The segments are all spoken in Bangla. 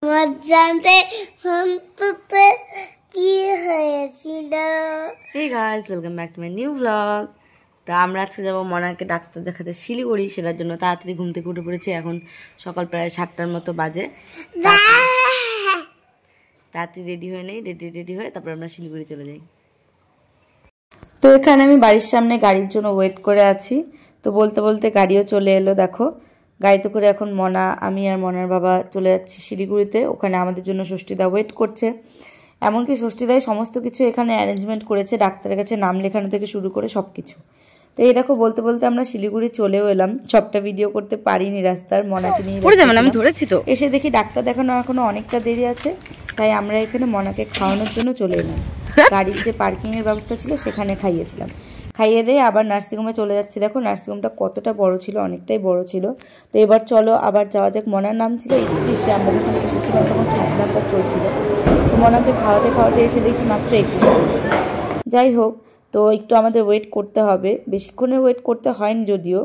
Hey guys, welcome back to my new vlog. তা আমরা আজকে যাবো মনাকে ডাক্তার দেখাতে শিলিগুড়ি। সেটার জন্য তাড়াতাড়ি ঘুম থেকে উঠে পড়েছি। এখন সকাল প্রায় 7টার মতো বাজে। তাড়াতাড়ি রেডি হয়ে নেই, রেডি হয়ে তারপর আমরা শিলিগুড়ি চলে যাই। তো এখানে আমি বাড়ির সামনে গাড়ির জন্য ওয়েট করে আছি। তো বলতে বলতে গাড়িও চলে এলো। দেখো গাড়িতে করে এখন মনা, আমি আর মনার বাবা চলে যাচ্ছি শিলিগুড়িতে। ওখানে আমাদের জন্য ষষ্ঠীদা ওয়েট করছে। এমনকি ষষ্ঠীদাই সমস্ত কিছু এখানে অ্যারেঞ্জমেন্ট করেছে, ডাক্তারের কাছে নাম লেখানো থেকে শুরু করে সব কিছু। তো এই দেখো বলতে বলতে আমরা শিলিগুড়ি চলেও এলাম। সবটা ভিডিও করতে পারিনি রাস্তার, মনাকে নিয়ে আমি ধরেছি। তো এসে দেখি ডাক্তার দেখানো এখনো অনেকটা দেরি আছে, তাই আমরা এখানে মনাকে খাওয়ানোর জন্য চলে এলাম। গাড়ির যে পার্কিংয়ের ব্যবস্থা ছিল সেখানে খাইয়েছিলাম। খাইয়ে দিয়ে আবার নার্সিংহোমে চলে যাচ্ছি। দেখো নার্সিংহোমটা কতটা বড় ছিল, অনেকটাই বড় ছিল। তো এবার চলো আবার যাওয়া যাক। মনার নাম ছিল 31, আমরা যখন এসেছিলাম তখন 7 নাম্বার চলছিল। তো মনাকে খাওয়াতে খাওয়াতে এসে দেখি মাত্র 21 চলছে। যাই হোক, তো একটু আমাদের ওয়েট করতে হবে, বেশিক্ষণে ওয়েট করতে হয়নি যদিও।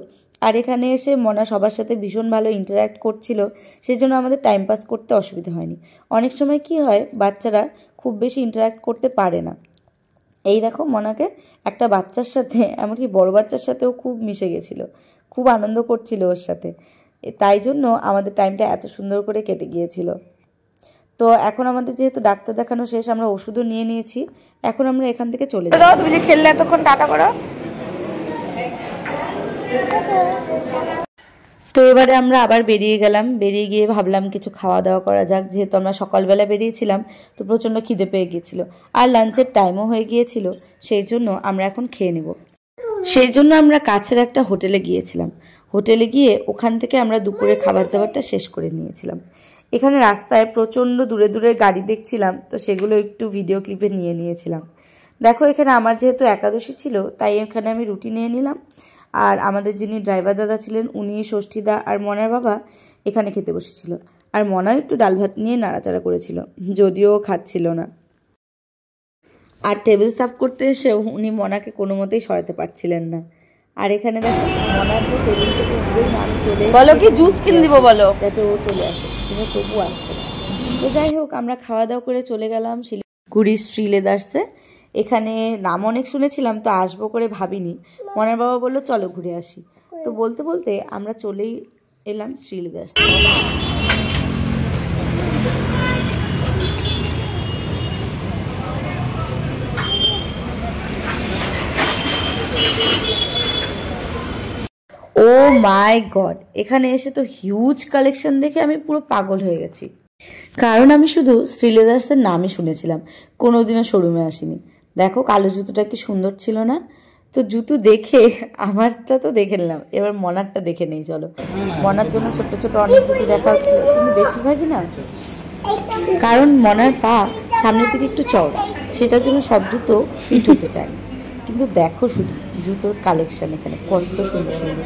আর এখানে এসে মনা সবার সাথে ভীষণ ভালো ইন্টারঅ্যাক্ট করছিল, সেই জন্য আমাদের টাইম পাস করতে অসুবিধা হয়নি। অনেক সময় কি হয়, বাচ্চারা খুব বেশি ইন্টারঅ্যাক্ট করতে পারে না। এই দেখো মনাকে একটা বাচ্চার সাথে, এমনকি বড় বাচ্চার সাথেও খুব মিশে গেছিল, খুব আনন্দ করছিল ওর সাথে। তাই জন্য আমাদের টাইমটা এত সুন্দর করে কেটে গিয়েছিল। তো এখন আমাদের যেহেতু ডাক্তার দেখানো শেষ, আমরা ওষুধও নিয়ে নিয়েছি। এখন আমরা এখান থেকে চলে যাই। তুমি যে খেললে এতক্ষণ, টাটা করো। তো এবারে আমরা আবার বেরিয়ে গেলাম। বেরিয়ে গিয়ে ভাবলাম কিছু খাওয়া দাওয়া করা যাক, যেহেতু আমরা সকালবেলা বেরিয়েছিলাম তো প্রচণ্ড খিদে পেয়ে গিয়েছিল, আর লাঞ্চের টাইমও হয়ে গিয়েছিল। সেই জন্য আমরা এখন খেয়ে নেব। সেই জন্য আমরা কাছের একটা হোটেলে গিয়েছিলাম। হোটেলে গিয়ে ওখান থেকে আমরা দুপুরে খাবার দাবারটা শেষ করে নিয়েছিলাম। এখানে রাস্তায় প্রচণ্ড দূরে দূরে গাড়ি দেখছিলাম, তো সেগুলো একটু ভিডিও ক্লিপে নিয়ে নিয়েছিলাম। দেখো এখানে আমার যেহেতু একাদশী ছিল, তাই এখানে আমি রুটি নিয়ে নিলাম। আর আমাদের যিনি ড্রাইভার দাদা ছিলেন, উনি, ষষ্ঠীদা আর মনার বাবা এখানে খেতে বসেছিল। আর মনাও একটু ডাল ভাত নিয়ে নাড়াচাড়া করেছিল, যদিও খাচ্ছিল না। আর টেবিল সার্ভ করতে এসেও উনি মনাকে কোনো মতেই সরাতে পারছিলেন না। আর এখানে দেখো মনার তো টেবিল থেকে উঠবেই না, আমি চলে বলো কি জুস কিনে দিব বলো, যাতে ও চলে আসে, কিন্তু তবু আসছে না। তো যাই হোক, আমরা খাওয়া দাওয়া করে চলে গেলাম শিলিগুড়ি শ্রীলেদার্সে। এখানে নাম অনেক শুনেছিলাম, তো আসবো করে ভাবিনি। মনার বাবা বললো চলো ঘুরে আসি। তো বলতে বলতে আমরা চলেই এলাম শ্রীলেদার্স। ও মাই গড, এখানে এসে তো হিউজ কালেকশন দেখে আমি পুরো পাগল হয়ে গেছি। কারণ আমি শুধু শ্রীলেদার্সের নামই শুনেছিলাম, কোনোদিনও শোরুমে আসিনি। দেখো কালো জুতোটা কি সুন্দর ছিল না? তো জুতো দেখে আমারটা তো দেখে নিলাম, এবার মনারটা দেখে নেই চলো। মনার জন্য ছোট ছোট অনেক জুতো দেখা হচ্ছিল, কিন্তু বেশিরভাগই না, কারণ মনার পা সামনের দিকে একটু চওড়া, সেটার জন্য সব জুতো ফিট হতে চায়। কিন্তু দেখো শুধু জুতোর কালেকশান এখানে কত সুন্দর সুন্দর।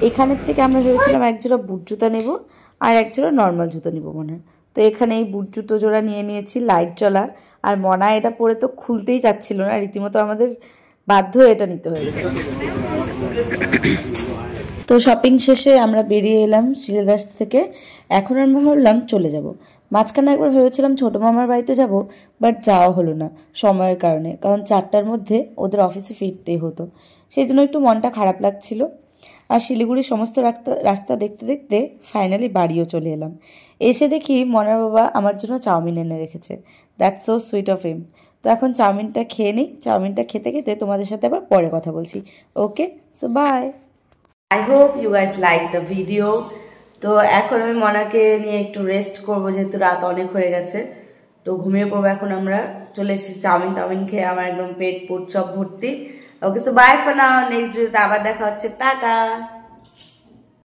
এখানের থেকে আমরা ভেবেছিলাম একজোড়া বুট জুতা নেব আর একজোড়া নর্মাল জুতো নেবো মনে। তো এখানে এই বুট জুতো জোড়া নিয়ে নিয়েছি, লাইট চলা। আর মনা এটা পরে তো খুলতেই চাচ্ছিল না, রীতিমতো আমাদের বাধ্য হয়ে এটা নিতে হয়েছে। তো শপিং শেষে আমরা বেরিয়ে এলাম শ্রীলেদার্স থেকে। এখন আমরা ভাবলাম চলে যাব। মাঝখানে একবার ভেবেছিলাম ছোটো মামার বাড়িতে যাব, বাট যাওয়া হলো না সময়ের কারণে, কারণ 4টার মধ্যে ওদের অফিসে ফিরতেই হতো। সেই জন্য একটু মনটা খারাপ লাগছিল। আর শিলিগুড়ির সমস্ত রাস্তা দেখতে দেখতে ফাইনালি বাড়িও চলে এলাম। এসে দেখি মনার বাবা আমার জন্য চাউমিন এনে রেখেছে। That's so sweet of him. তো এখন চাউমিনটা খেয়ে নিই। চাউমিনটা খেতে খেতে তোমাদের সাথে আবার পরে কথা বলছি। Okay, so bye. I hope you guys like the video. তো এখন আমি মনাকে নিয়ে একটু রেস্ট করবো, যেহেতু রাত অনেক হয়ে গেছে। তো ঘুমিয়ে পড়বো। এখন আমরা চলে এসেছি চাউমিন খেয়ে, আমার একদম পেট পুট সব ভর্তি। Okay, so bye for now. Next ভিডিওতে আবার দেখা হচ্ছে। টাটা।